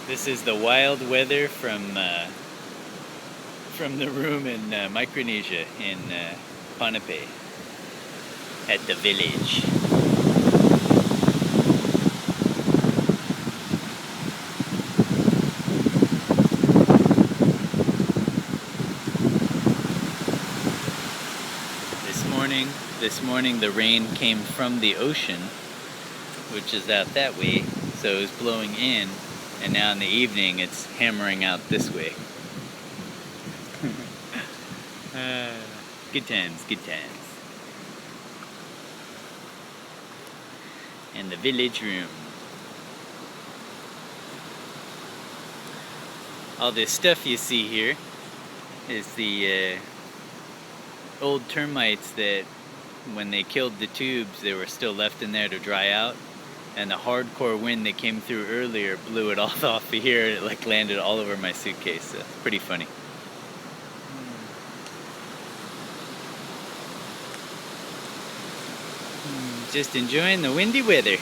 This is the wild weather from the room in Micronesia in Pohnpei at the village. This morning the rain came from the ocean, which is out that way, so it was blowing in, and now in the evening it's hammering out this way. Good times, good times. And the village room. All this stuff you see here is the old termites that when they killed the tubes, they were still left in there to dry out, and the hardcore wind that came through earlier blew it all off of here, and it like landed all over my suitcase. So it's pretty funny. Just enjoying the windy weather.